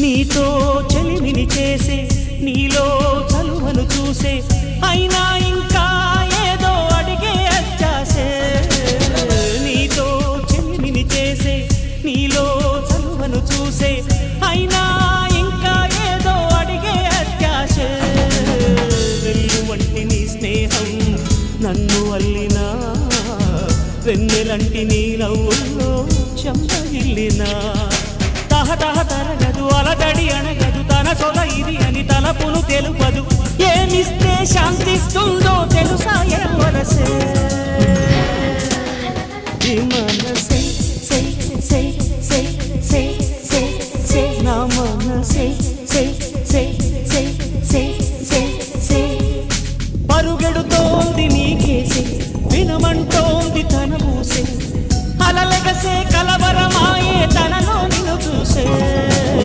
నీతో చెలిమిని చేసే నీలో చలువను చూసే అయినా ఇంకా ఏదో అడిగే అత్యాసే నీతో చెలిమిని చేసే నీలో చలువను చూసే అయినా ఇంకా ఏదో అడిగే అత్యాసే వెళ్ళు వంటి నీ స్నేహం నన్ను అల్లినా వెన్నెలంటి నీ నవ్వుల్లో చెంపగిల్లినా తహతహ తరగదు అలదడి అనగదు తన సొల ఇది అని తలపును తెలుపదు ఏమిస్తే శాంతిస్తుందో తెలుసా ఎవరసే మనసే సే సే సే సే సే సే నా మనసే సే సే సే సే సే సే పరుగెడుతోంది నీకేసే వినమంటోంది తన ఊసే అలలెగసే కలవరమాయే తనలో నిన్ను చూసే